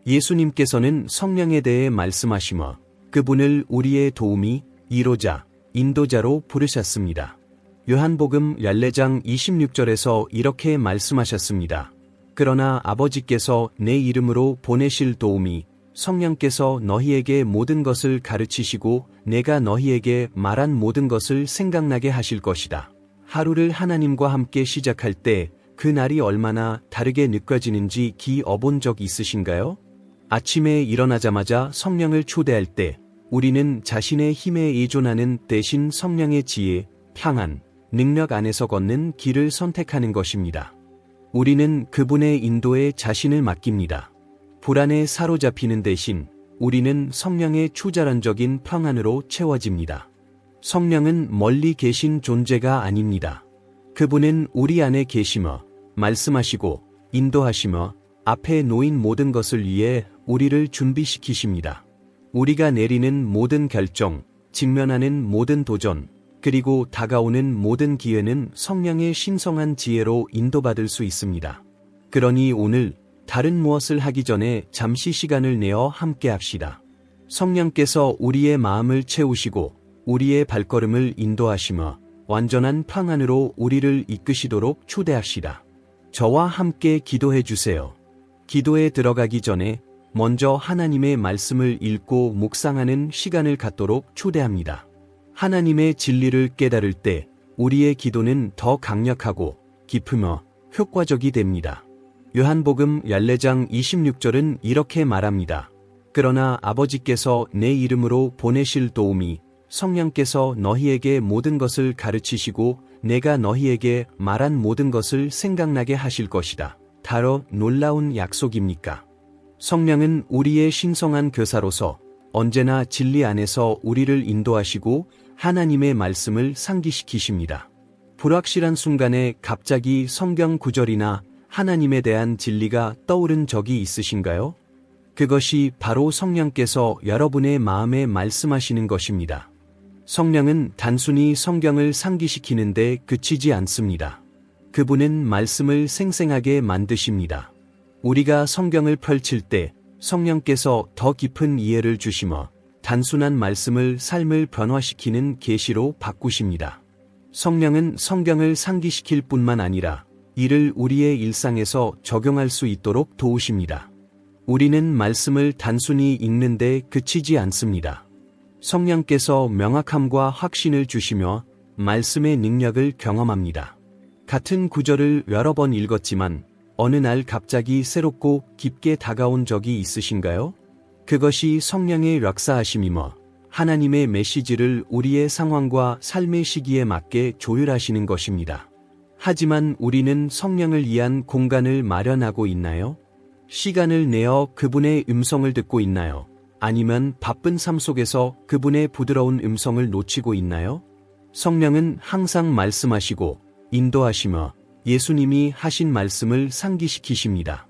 예수님께서는 성령에 대해 말씀하시며 그분을 우리의 도우미, 이로자, 인도자로 부르셨습니다. 요한복음 14장 26절에서 이렇게 말씀하셨습니다. 그러나 아버지께서 내 이름으로 보내실 도우미, 성령께서 너희에게 모든 것을 가르치시고 내가 너희에게 말한 모든 것을 생각나게 하실 것이다. 하루를 하나님과 함께 시작할 때 그 날이 얼마나 다르게 느껴지는지 기어본 적 있으신가요? 아침에 일어나자마자 성령을 초대할 때 우리는 자신의 힘에 의존하는 대신 성령의 지혜, 평안, 능력 안에서 걷는 길을 선택하는 것입니다. 우리는 그분의 인도에 자신을 맡깁니다. 불안에 사로잡히는 대신 우리는 성령의 초자연적인 평안으로 채워집니다. 성령은 멀리 계신 존재가 아닙니다. 그분은 우리 안에 계시며 말씀하시고 인도하시며 앞에 놓인 모든 것을 위해 우리를 준비시키십니다. 우리가 내리는 모든 결정, 직면하는 모든 도전, 그리고 다가오는 모든 기회는 성령의 신성한 지혜로 인도받을 수 있습니다. 그러니 오늘 다른 무엇을 하기 전에 잠시 시간을 내어 함께 합시다. 성령께서 우리의 마음을 채우시고 우리의 발걸음을 인도하시며 완전한 평안으로 우리를 이끄시도록 초대합시다. 저와 함께 기도해 주세요. 기도에 들어가기 전에 먼저 하나님의 말씀을 읽고 묵상하는 시간을 갖도록 초대합니다. 하나님의 진리를 깨달을 때 우리의 기도는 더 강력하고 깊으며 효과적이 됩니다. 요한복음 14장 26절은 이렇게 말합니다. 그러나 아버지께서 내 이름으로 보내실 도우미, 성령께서 너희에게 모든 것을 가르치시고 내가 너희에게 말한 모든 것을 생각나게 하실 것이다. 다러 놀라운 약속입니까? 성령은 우리의 신성한 교사로서 언제나 진리 안에서 우리를 인도하시고 하나님의 말씀을 상기시키십니다. 불확실한 순간에 갑자기 성경 구절이나 하나님에 대한 진리가 떠오른 적이 있으신가요? 그것이 바로 성령께서 여러분의 마음에 말씀하시는 것입니다. 성령은 단순히 성경을 상기시키는데 그치지 않습니다. 그분은 말씀을 생생하게 만드십니다. 우리가 성경을 펼칠 때 성령께서 더 깊은 이해를 주시며 단순한 말씀을 삶을 변화시키는 계시로 바꾸십니다. 성령은 성경을 상기시킬 뿐만 아니라 이를 우리의 일상에서 적용할 수 있도록 도우십니다. 우리는 말씀을 단순히 읽는데 그치지 않습니다. 성령께서 명확함과 확신을 주시며 말씀의 능력을 경험합니다. 같은 구절을 여러 번 읽었지만 어느 날 갑자기 새롭고 깊게 다가온 적이 있으신가요? 그것이 성령의 역사하심이며 하나님의 메시지를 우리의 상황과 삶의 시기에 맞게 조율하시는 것입니다. 하지만 우리는 성령을 위한 공간을 마련하고 있나요? 시간을 내어 그분의 음성을 듣고 있나요? 아니면 바쁜 삶 속에서 그분의 부드러운 음성을 놓치고 있나요? 성령은 항상 말씀하시고 인도하시며 예수님이 하신 말씀을 상기시키십니다.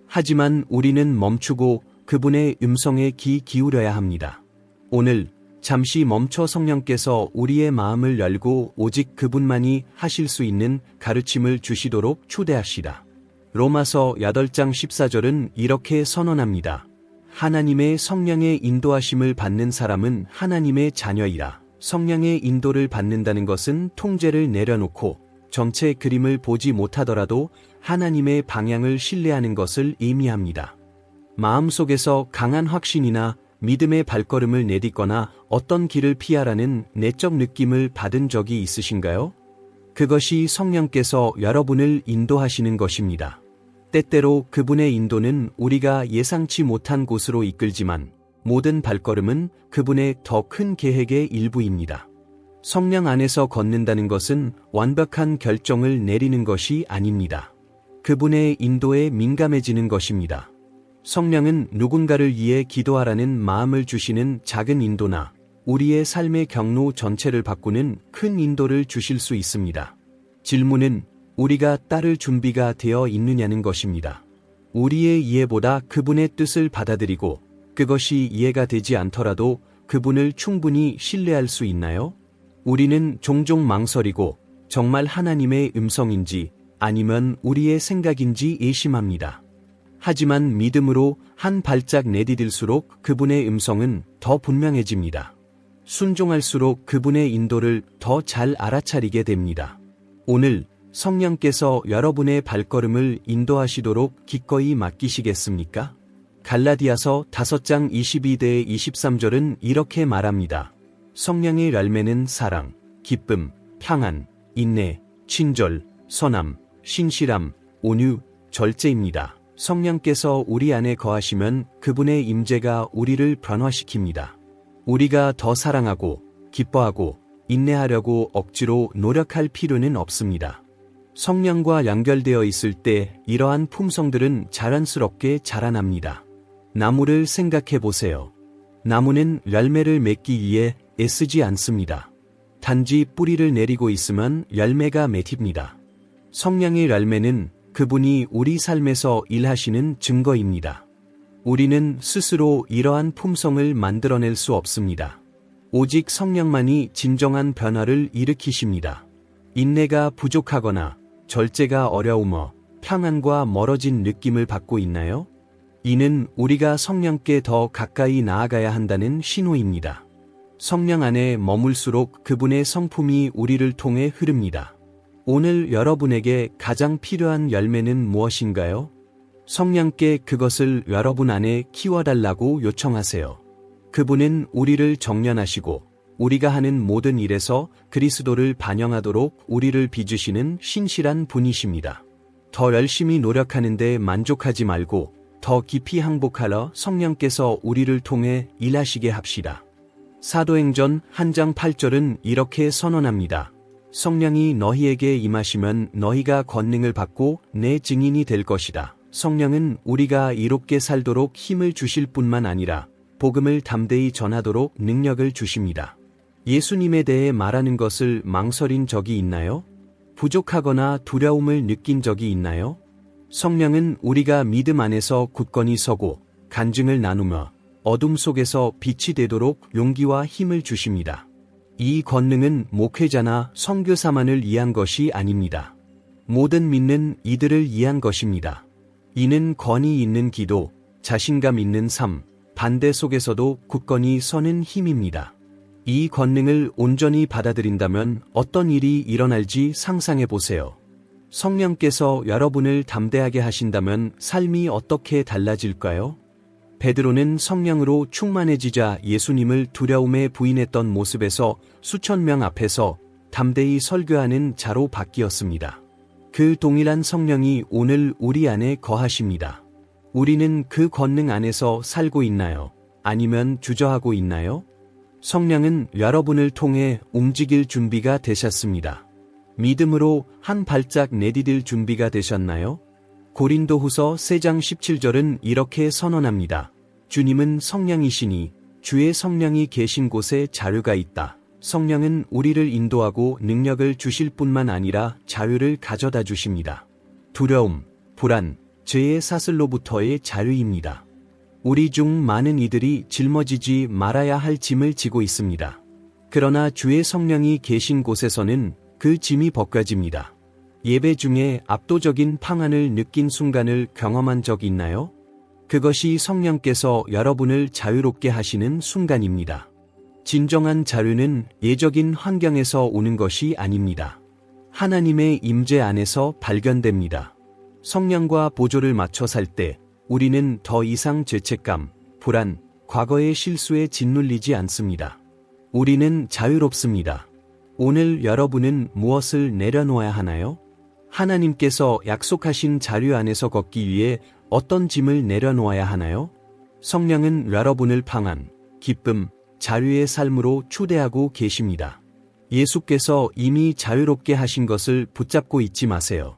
하지만 우리는 멈추고 그분의 음성에 귀 기울여야 합니다. 오늘 잠시 멈춰 성령께서 우리의 마음을 열고 오직 그분만이 하실 수 있는 가르침을 주시도록 초대합시다. 로마서 8장 14절은 이렇게 선언합니다. 하나님의 성령의 인도하심을 받는 사람은 하나님의 자녀이라. 성령의 인도를 받는다는 것은 통제를 내려놓고 전체 그림을 보지 못하더라도 하나님의 방향을 신뢰하는 것을 의미합니다. 마음속에서 강한 확신이나 믿음의 발걸음을 내딛거나 어떤 길을 피하라는 내적 느낌을 받은 적이 있으신가요? 그것이 성령께서 여러분을 인도하시는 것입니다. 때때로 그분의 인도는 우리가 예상치 못한 곳으로 이끌지만 모든 발걸음은 그분의 더 큰 계획의 일부입니다. 성령 안에서 걷는다는 것은 완벽한 결정을 내리는 것이 아닙니다. 그분의 인도에 민감해지는 것입니다. 성령은 누군가를 위해 기도하라는 마음을 주시는 작은 인도나 우리의 삶의 경로 전체를 바꾸는 큰 인도를 주실 수 있습니다. 질문은 우리가 따를 준비가 되어 있느냐는 것입니다. 우리의 이해보다 그분의 뜻을 받아들이고 그것이 이해가 되지 않더라도 그분을 충분히 신뢰할 수 있나요? 우리는 종종 망설이고 정말 하나님의 음성인지 아니면 우리의 생각인지 의심합니다. 하지만 믿음으로 한 발짝 내디딜수록 그분의 음성은 더 분명해집니다. 순종할수록 그분의 인도를 더 잘 알아차리게 됩니다. 오늘 성령께서 여러분의 발걸음을 인도하시도록 기꺼이 맡기시겠습니까? 갈라디아서 5장 22대 23절은 이렇게 말합니다. 성령의 열매는 사랑, 기쁨, 평안, 인내, 친절, 선함, 신실함, 온유, 절제입니다. 성령께서 우리 안에 거하시면 그분의 임재가 우리를 변화시킵니다. 우리가 더 사랑하고, 기뻐하고, 인내하려고 억지로 노력할 필요는 없습니다. 성령과 연결되어 있을 때 이러한 품성들은 자연스럽게 자라납니다. 나무를 생각해 보세요. 나무는 열매를 맺기 위해 애쓰지 않습니다. 단지 뿌리를 내리고 있으면 열매가 맺힙니다. 성령의 열매는 그분이 우리 삶에서 일하시는 증거입니다. 우리는 스스로 이러한 품성을 만들어낼 수 없습니다. 오직 성령만이 진정한 변화를 일으키십니다. 인내가 부족하거나 절제가 어려우며 평안과 멀어진 느낌을 받고 있나요? 이는 우리가 성령께 더 가까이 나아가야 한다는 신호입니다. 성령 안에 머물수록 그분의 성품이 우리를 통해 흐릅니다. 오늘 여러분에게 가장 필요한 열매는 무엇인가요? 성령께 그것을 여러분 안에 키워달라고 요청하세요. 그분은 우리를 정련하시고 우리가 하는 모든 일에서 그리스도를 반영하도록 우리를 빚으시는 신실한 분이십니다. 더 열심히 노력하는데 만족하지 말고 더 깊이 항복하러 성령께서 우리를 통해 일하시게 합시다. 사도행전 1장 8절은 이렇게 선언합니다. 성령이 너희에게 임하시면 너희가 권능을 받고 내 증인이 될 것이다. 성령은 우리가 이롭게 살도록 힘을 주실 뿐만 아니라 복음을 담대히 전하도록 능력을 주십니다. 예수님에 대해 말하는 것을 망설인 적이 있나요? 부족하거나 두려움을 느낀 적이 있나요? 성령은 우리가 믿음 안에서 굳건히 서고 간증을 나누며 어둠 속에서 빛이 되도록 용기와 힘을 주십니다. 이 권능은 목회자나 선교사만을 위한 것이 아닙니다. 모든 믿는 이들을 위한 것입니다. 이는 권위 있는 기도, 자신감 있는 삶, 반대 속에서도 굳건히 서는 힘입니다. 이 권능을 온전히 받아들인다면 어떤 일이 일어날지 상상해 보세요. 성령께서 여러분을 담대하게 하신다면 삶이 어떻게 달라질까요? 베드로는 성령으로 충만해지자 예수님을 두려움에 부인했던 모습에서 수천 명 앞에서 담대히 설교하는 자로 바뀌었습니다. 그 동일한 성령이 오늘 우리 안에 거하십니다. 우리는 그 권능 안에서 살고 있나요? 아니면 주저하고 있나요? 성령은 여러분을 통해 움직일 준비가 되셨습니다. 믿음으로 한 발짝 내디딜 준비가 되셨나요? 고린도후서 3장 17절은 이렇게 선언합니다. 주님은 성령이시니 주의 성령이 계신 곳에 자유가 있다. 성령은 우리를 인도하고 능력을 주실 뿐만 아니라 자유를 가져다 주십니다. 두려움, 불안, 죄의 사슬로부터의 자유입니다. 우리 중 많은 이들이 짊어지지 말아야 할 짐을 지고 있습니다. 그러나 주의 성령이 계신 곳에서는 그 짐이 벗겨집니다. 예배 중에 압도적인 평안을 느낀 순간을 경험한 적 있나요? 그것이 성령께서 여러분을 자유롭게 하시는 순간입니다. 진정한 자유는 예적인 환경에서 오는 것이 아닙니다. 하나님의 임재 안에서 발견됩니다. 성령과 보조를 맞춰 살 때 우리는 더 이상 죄책감, 불안, 과거의 실수에 짓눌리지 않습니다. 우리는 자유롭습니다. 오늘 여러분은 무엇을 내려놓아야 하나요? 하나님께서 약속하신 자유 안에서 걷기 위해 어떤 짐을 내려놓아야 하나요? 성령은 여러분을 평안, 기쁨, 자유의 삶으로 초대하고 계십니다. 예수께서 이미 자유롭게 하신 것을 붙잡고 있지 마세요.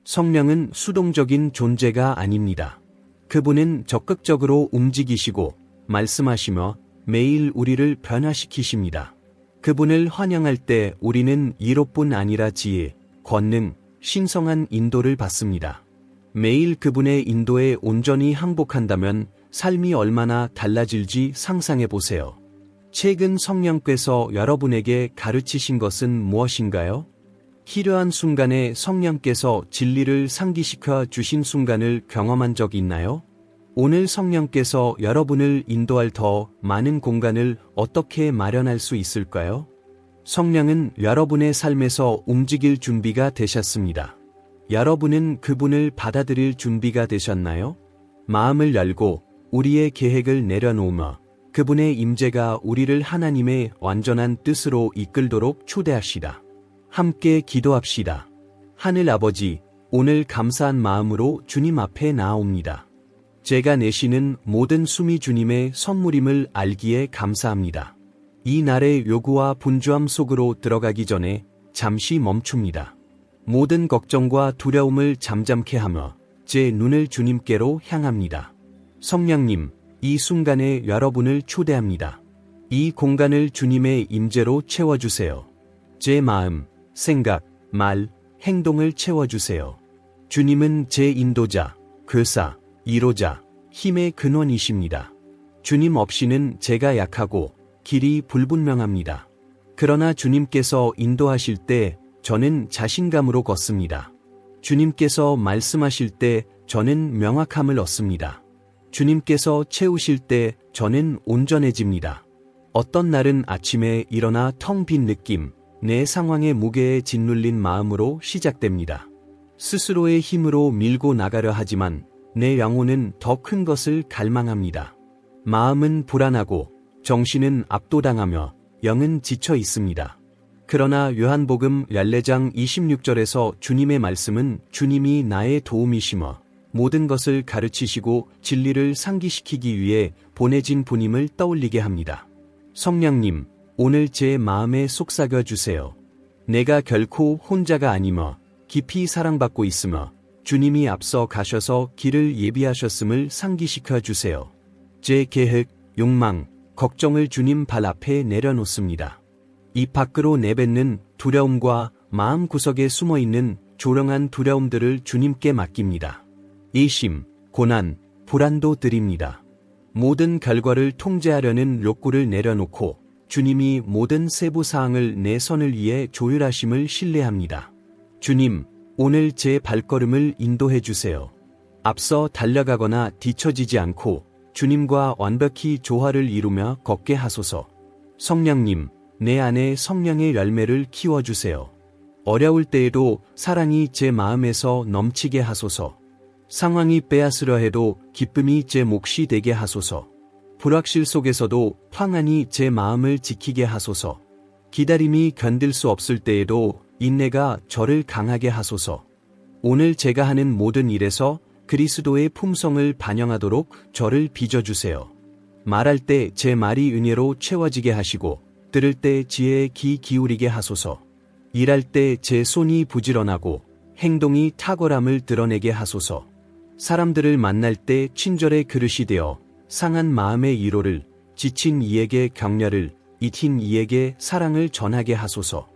성령은 수동적인 존재가 아닙니다. 그분은 적극적으로 움직이시고 말씀하시며 매일 우리를 변화시키십니다. 그분을 환영할 때 우리는 이로뿐 아니라 지혜, 권능, 신성한 인도를 받습니다. 매일 그분의 인도에 온전히 항복한다면 삶이 얼마나 달라질지 상상해 보세요. 최근 성령께서 여러분에게 가르치신 것은 무엇인가요? 필요한 순간에 성령께서 진리를 상기시켜 주신 순간을 경험한 적 있나요? 오늘 성령께서 여러분을 인도할 더 많은 공간을 어떻게 마련할 수 있을까요? 성령은 여러분의 삶에서 움직일 준비가 되셨습니다. 여러분은 그분을 받아들일 준비가 되셨나요? 마음을 열고 우리의 계획을 내려놓으며 그분의 임재가 우리를 하나님의 완전한 뜻으로 이끌도록 초대하시다. 함께 기도합시다. 하늘 아버지, 오늘 감사한 마음으로 주님 앞에 나아옵니다. 제가 내시는 모든 숨이 주님의 선물임을 알기에 감사합니다. 이 날의 요구와 분주함 속으로 들어가기 전에 잠시 멈춥니다. 모든 걱정과 두려움을 잠잠케 하며 제 눈을 주님께로 향합니다. 성령님, 이 순간에 여러분을 초대합니다. 이 공간을 주님의 임재로 채워주세요. 제 마음, 생각, 말, 행동을 채워주세요. 주님은 제 인도자, 교사, 이로자, 힘의 근원이십니다. 주님 없이는 제가 약하고 길이 불분명합니다. 그러나 주님께서 인도하실 때 저는 자신감으로 걷습니다. 주님께서 말씀하실 때 저는 명확함을 얻습니다. 주님께서 채우실 때 저는 온전해집니다. 어떤 날은 아침에 일어나 텅 빈 느낌, 내 상황의 무게에 짓눌린 마음으로 시작됩니다. 스스로의 힘으로 밀고 나가려 하지만 내 영혼은 더 큰 것을 갈망합니다. 마음은 불안하고 정신은 압도당하며 영은 지쳐 있습니다. 그러나 요한복음 14장 26절에서 주님의 말씀은 주님이 나의 도움이시며 모든 것을 가르치시고 진리를 상기시키기 위해 보내진 분임을 떠올리게 합니다. 성령님, 오늘 제 마음에 속삭여 주세요. 내가 결코 혼자가 아니며 깊이 사랑받고 있으며 주님이 앞서 가셔서 길을 예비하셨음을 상기시켜 주세요. 제 계획, 욕망, 걱정을 주님 발 앞에 내려놓습니다. 입 밖으로 내뱉는 두려움과 마음 구석에 숨어있는 조롱한 두려움들을 주님께 맡깁니다. 의심, 고난, 불안도 드립니다. 모든 결과를 통제하려는 욕구를 내려놓고 주님이 모든 세부 사항을 내 선을 위해 조율하심을 신뢰합니다. 주님, 오늘 제 발걸음을 인도해 주세요. 앞서 달려가거나 뒤처지지 않고 주님과 완벽히 조화를 이루며 걷게 하소서. 성령님, 내 안에 성령의 열매를 키워주세요. 어려울 때에도 사랑이 제 마음에서 넘치게 하소서. 상황이 빼앗으려 해도 기쁨이 제 몫이 되게 하소서. 불확실 속에서도 평안이 제 마음을 지키게 하소서. 기다림이 견딜 수 없을 때에도 인내가 저를 강하게 하소서. 오늘 제가 하는 모든 일에서 그리스도의 품성을 반영하도록 저를 빚어주세요. 말할 때 제 말이 은혜로 채워지게 하시고 들을 때 지혜에 귀 기울이게 하소서. 일할 때 제 손이 부지런하고 행동이 탁월함을 드러내게 하소서. 사람들을 만날 때 친절의 그릇이 되어 상한 마음의 위로를, 지친 이에게 격려를, 잊힌 이에게 사랑을 전하게 하소서.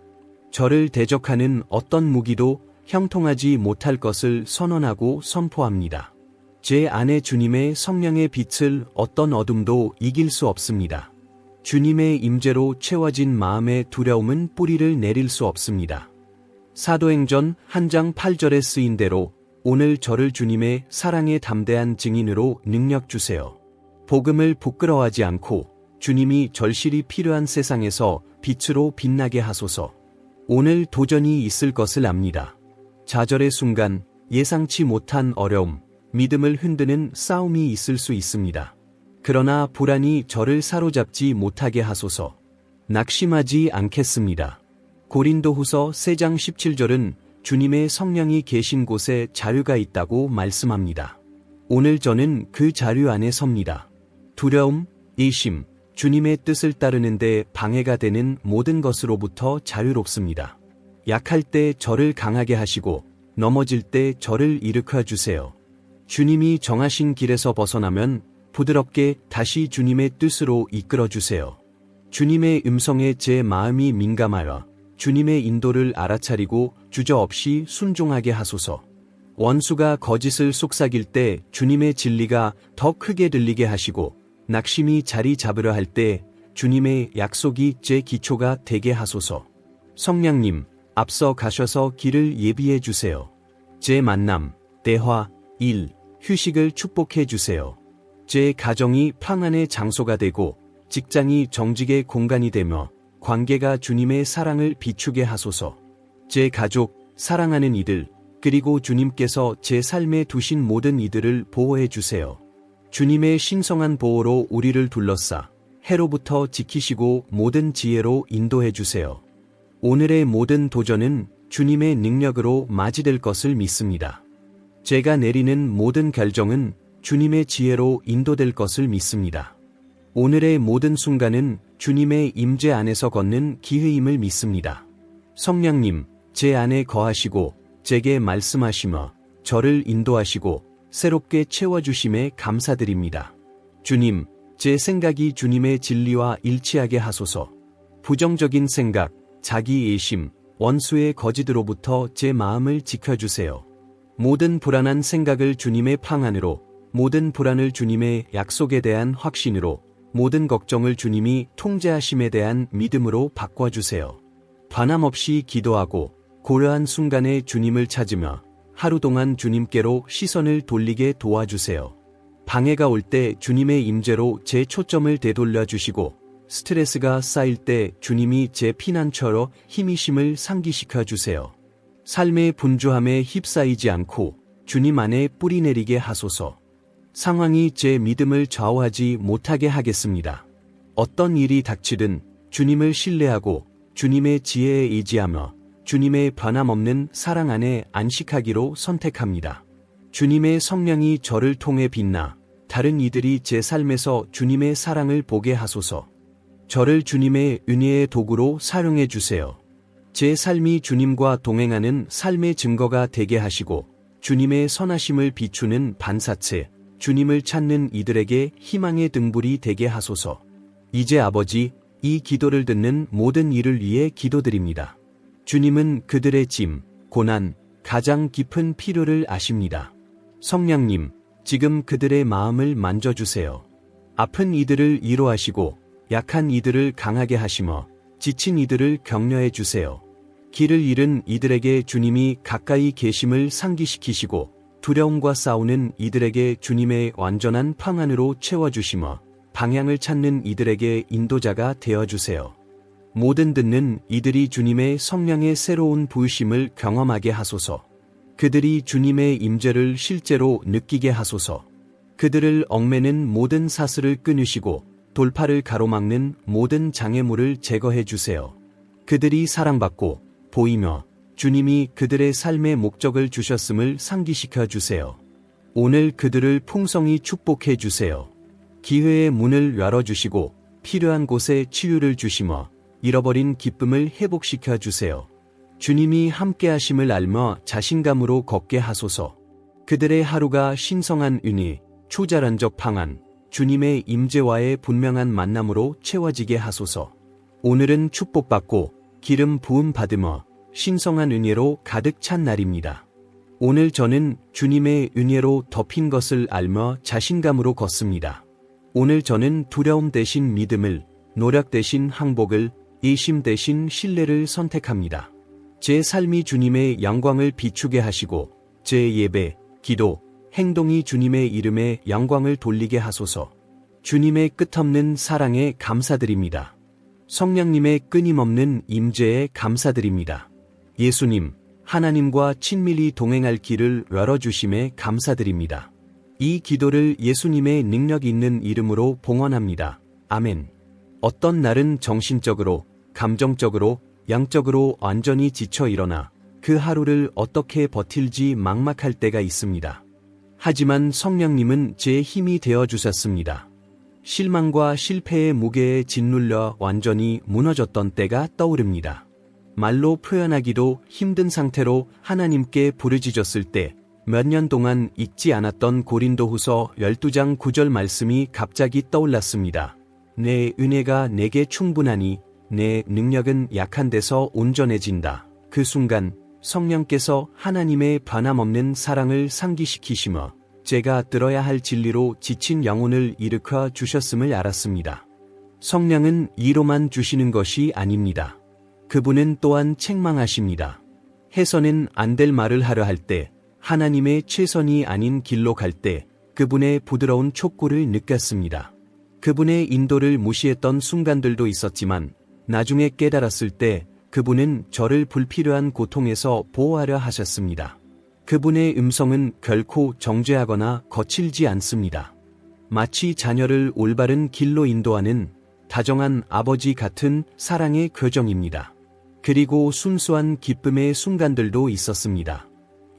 저를 대적하는 어떤 무기도 형통하지 못할 것을 선언하고 선포합니다. 제 안에 주님의 성령의 빛을 어떤 어둠도 이길 수 없습니다. 주님의 임재로 채워진 마음의 두려움은 뿌리를 내릴 수 없습니다. 사도행전 1장 8절에 쓰인 대로 오늘 저를 주님의 사랑에 담대한 증인으로 능력 주세요. 복음을 부끄러워하지 않고 주님이 절실히 필요한 세상에서 빛으로 빛나게 하소서. 오늘 도전이 있을 것을 압니다. 좌절의 순간, 예상치 못한 어려움, 믿음을 흔드는 싸움이 있을 수 있습니다. 그러나 불안이 저를 사로잡지 못하게 하소서. 낙심하지 않겠습니다. 고린도후서 3장 17절은 주님의 성령이 계신 곳에 자유가 있다고 말씀합니다. 오늘 저는 그 자유 안에 섭니다. 두려움, 의심, 주님의 뜻을 따르는데 방해가 되는 모든 것으로부터 자유롭습니다. 약할 때 저를 강하게 하시고 넘어질 때 저를 일으켜 주세요. 주님이 정하신 길에서 벗어나면 부드럽게 다시 주님의 뜻으로 이끌어 주세요. 주님의 음성에 제 마음이 민감하여 주님의 인도를 알아차리고 주저없이 순종하게 하소서. 원수가 거짓을 속삭일 때 주님의 진리가 더 크게 들리게 하시고 낙심이 자리 잡으려 할 때 주님의 약속이 제 기초가 되게 하소서. 성령님, 앞서 가셔서 길을 예비해 주세요. 제 만남, 대화, 일, 휴식을 축복해 주세요. 제 가정이 평안의 장소가 되고 직장이 정직의 공간이 되며 관계가 주님의 사랑을 비추게 하소서. 제 가족, 사랑하는 이들, 그리고 주님께서 제 삶에 두신 모든 이들을 보호해 주세요. 주님의 신성한 보호로 우리를 둘러싸 해로부터 지키시고 모든 지혜로 인도해 주세요. 오늘의 모든 도전은 주님의 능력으로 맞이될 것을 믿습니다. 제가 내리는 모든 결정은 주님의 지혜로 인도될 것을 믿습니다. 오늘의 모든 순간은 주님의 임재 안에서 걷는 기회임을 믿습니다. 성령님, 제 안에 거하시고 제게 말씀하시며 저를 인도하시고 새롭게 채워주심에 감사드립니다. 주님, 제 생각이 주님의 진리와 일치하게 하소서. 부정적인 생각, 자기예심, 원수의 거짓으로부터 제 마음을 지켜주세요. 모든 불안한 생각을 주님의 평안으로, 모든 불안을 주님의 약속에 대한 확신으로, 모든 걱정을 주님이 통제하심에 대한 믿음으로 바꿔주세요. 반함없이 기도하고 고요한 순간에 주님을 찾으며 하루 동안 주님께로 시선을 돌리게 도와주세요. 방해가 올 때 주님의 임재로 제 초점을 되돌려 주시고 스트레스가 쌓일 때 주님이 제 피난처로 힘이심을 상기시켜 주세요. 삶의 분주함에 휩싸이지 않고 주님 안에 뿌리내리게 하소서. 상황이 제 믿음을 좌우하지 못하게 하겠습니다. 어떤 일이 닥치든 주님을 신뢰하고 주님의 지혜에 의지하며 주님의 변함없는 사랑 안에 안식하기로 선택합니다. 주님의 성령이 저를 통해 빛나 다른 이들이 제 삶에서 주님의 사랑을 보게 하소서. 저를 주님의 은혜의 도구로 사용해 주세요. 제 삶이 주님과 동행하는 삶의 증거가 되게 하시고 주님의 선하심을 비추는 반사체, 주님을 찾는 이들에게 희망의 등불이 되게 하소서. 이제 아버지, 이 기도를 듣는 모든 이를 위해 기도드립니다. 주님은 그들의 짐, 고난, 가장 깊은 필요를 아십니다. 성령님, 지금 그들의 마음을 만져주세요. 아픈 이들을 위로하시고 약한 이들을 강하게 하시며 지친 이들을 격려해 주세요. 길을 잃은 이들에게 주님이 가까이 계심을 상기시키시고 두려움과 싸우는 이들에게 주님의 완전한 평안으로 채워주시며 방향을 찾는 이들에게 인도자가 되어주세요. 모든 듣는 이들이 주님의 성령의 새로운 부으심을 경험하게 하소서. 그들이 주님의 임재를 실제로 느끼게 하소서. 그들을 얽매는 모든 사슬을 끊으시고 돌파를 가로막는 모든 장애물을 제거해 주세요. 그들이 사랑받고 보이며 주님이 그들의 삶의 목적을 주셨음을 상기시켜 주세요. 오늘 그들을 풍성히 축복해 주세요. 기회의 문을 열어주시고 필요한 곳에 치유를 주시며 잃어버린 기쁨을 회복시켜 주세요. 주님이 함께하심을 알며 자신감으로 걷게 하소서. 그들의 하루가 신성한 은혜, 초자란적 평안, 주님의 임재와의 분명한 만남으로 채워지게 하소서. 오늘은 축복받고 기름 부음 받으며 신성한 은혜로 가득 찬 날입니다. 오늘 저는 주님의 은혜로 덮인 것을 알며 자신감으로 걷습니다. 오늘 저는 두려움 대신 믿음을, 노력 대신 항복을, 의심 대신 신뢰를 선택합니다. 제 삶이 주님의 영광을 비추게 하시고 제 예배, 기도, 행동이 주님의 이름에 영광을 돌리게 하소서. 주님의 끝없는 사랑에 감사드립니다. 성령님의 끊임없는 임재에 감사드립니다. 예수님, 하나님과 친밀히 동행할 길을 열어주심에 감사드립니다. 이 기도를 예수님의 능력 있는 이름으로 봉헌합니다. 아멘. 어떤 날은 정신적으로, 감정적으로, 양적으로 완전히 지쳐 일어나 그 하루를 어떻게 버틸지 막막할 때가 있습니다. 하지만 성령님은 제 힘이 되어 주셨습니다. 실망과 실패의 무게에 짓눌려 완전히 무너졌던 때가 떠오릅니다. 말로 표현하기도 힘든 상태로 하나님께 부르짖었을 때 몇 년 동안 읽지 않았던 고린도후서 12장 9절 말씀이 갑자기 떠올랐습니다. 내 은혜가 내게 충분하니 내 능력은 약한 데서 온전해진다. 그 순간 성령께서 하나님의 변함없는 사랑을 상기시키시며 제가 들어야 할 진리로 지친 영혼을 일으켜 주셨음을 알았습니다. 성령은 이로만 주시는 것이 아닙니다. 그분은 또한 책망하십니다. 해서는 안 될 말을 하려 할 때, 하나님의 최선이 아닌 길로 갈 때, 그분의 부드러운 촉구를 느꼈습니다. 그분의 인도를 무시했던 순간들도 있었지만, 나중에 깨달았을 때, 그분은 저를 불필요한 고통에서 보호하려 하셨습니다. 그분의 음성은 결코 정죄하거나 거칠지 않습니다. 마치 자녀를 올바른 길로 인도하는 다정한 아버지 같은 사랑의 교정입니다. 그리고 순수한 기쁨의 순간들도 있었습니다.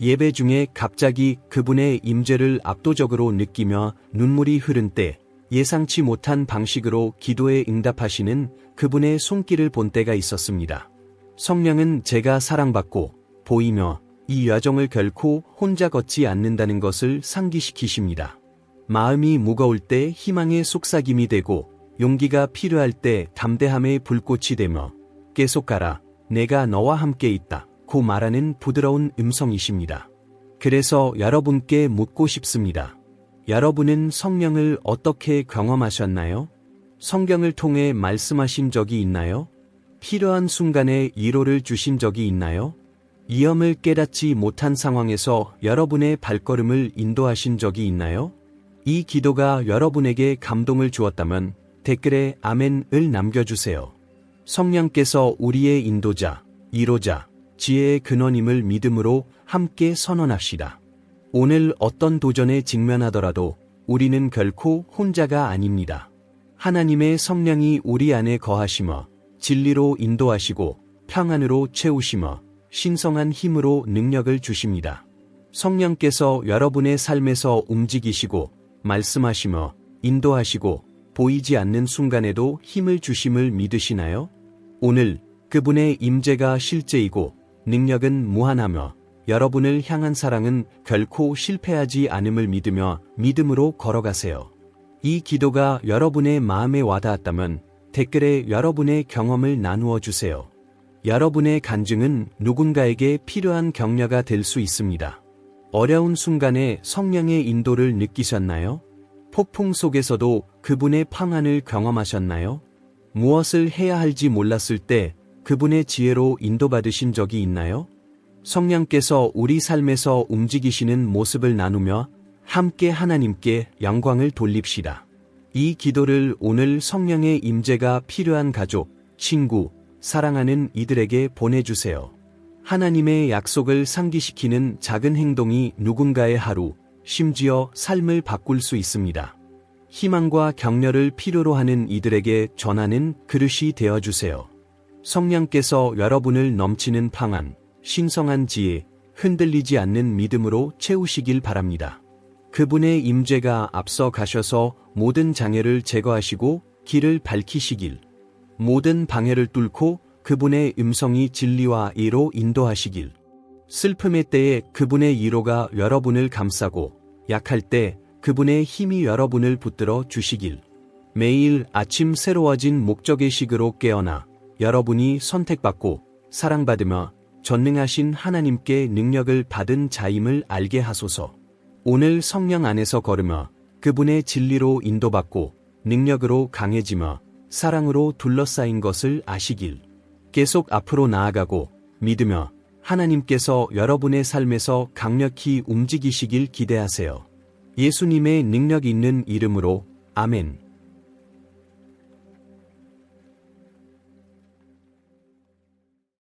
예배 중에 갑자기 그분의 임재를 압도적으로 느끼며 눈물이 흐른 때 예상치 못한 방식으로 기도에 응답하시는 그분의 손길을 본 때가 있었습니다. 성령은 제가 사랑받고 보이며 이 여정을 결코 혼자 걷지 않는다는 것을 상기시키십니다. 마음이 무거울 때 희망의 속삭임이 되고 용기가 필요할 때 담대함의 불꽃이 되며 계속 가라, 내가 너와 함께 있다 고 말하는 부드러운 음성이십니다. 그래서 여러분께 묻고 싶습니다. 여러분은 성령을 어떻게 경험하셨나요? 성경을 통해 말씀하신 적이 있나요? 필요한 순간에 위로를 주신 적이 있나요? 위험을 깨닫지 못한 상황에서 여러분의 발걸음을 인도하신 적이 있나요? 이 기도가 여러분에게 감동을 주었다면 댓글에 아멘을 남겨주세요. 성령께서 우리의 인도자, 위로자, 지혜의 근원임을 믿음으로 함께 선언합시다. 오늘 어떤 도전에 직면하더라도 우리는 결코 혼자가 아닙니다. 하나님의 성령이 우리 안에 거하시며 진리로 인도하시고 평안으로 채우시며 신성한 힘으로 능력을 주십니다. 성령께서 여러분의 삶에서 움직이시고 말씀하시며 인도하시고 보이지 않는 순간에도 힘을 주심을 믿으시나요? 오늘 그분의 임재가 실제이고 능력은 무한하며 여러분을 향한 사랑은 결코 실패하지 않음을 믿으며 믿음으로 걸어가세요. 이 기도가 여러분의 마음에 와닿았다면 댓글에 여러분의 경험을 나누어 주세요. 여러분의 간증은 누군가에게 필요한 격려가 될 수 있습니다. 어려운 순간에 성령의 인도를 느끼셨나요? 폭풍 속에서도 그분의 평안을 경험하셨나요? 무엇을 해야 할지 몰랐을 때 그분의 지혜로 인도받으신 적이 있나요? 성령께서 우리 삶에서 움직이시는 모습을 나누며 함께 하나님께 영광을 돌립시다. 이 기도를 오늘 성령의 임재가 필요한 가족, 친구, 사랑하는 이들에게 보내주세요. 하나님의 약속을 상기시키는 작은 행동이 누군가의 하루, 심지어 삶을 바꿀 수 있습니다. 희망과 격려를 필요로 하는 이들에게 전하는 그릇이 되어주세요. 성령께서 여러분을 넘치는 평안, 신성한 지혜, 흔들리지 않는 믿음으로 채우시길 바랍니다. 그분의 임재가 앞서 가셔서 모든 장애를 제거하시고 길을 밝히시길, 모든 방해를 뚫고 그분의 음성이 진리와 이로 인도하시길, 슬픔의 때에 그분의 위로가 여러분을 감싸고 약할 때 그분의 힘이 여러분을 붙들어 주시길, 매일 아침 새로워진 목적의 식으로 깨어나 여러분이 선택받고 사랑받으며 전능하신 하나님께 능력을 받은 자임을 알게 하소서. 오늘 성령 안에서 걸으며 그분의 진리로 인도받고 능력으로 강해지며 사랑으로 둘러싸인 것을 아시길, 계속 앞으로 나아가고 믿으며 하나님께서 여러분의 삶에서 강력히 움직이시길 기대하세요. 예수님의 능력 있는 이름으로 아멘.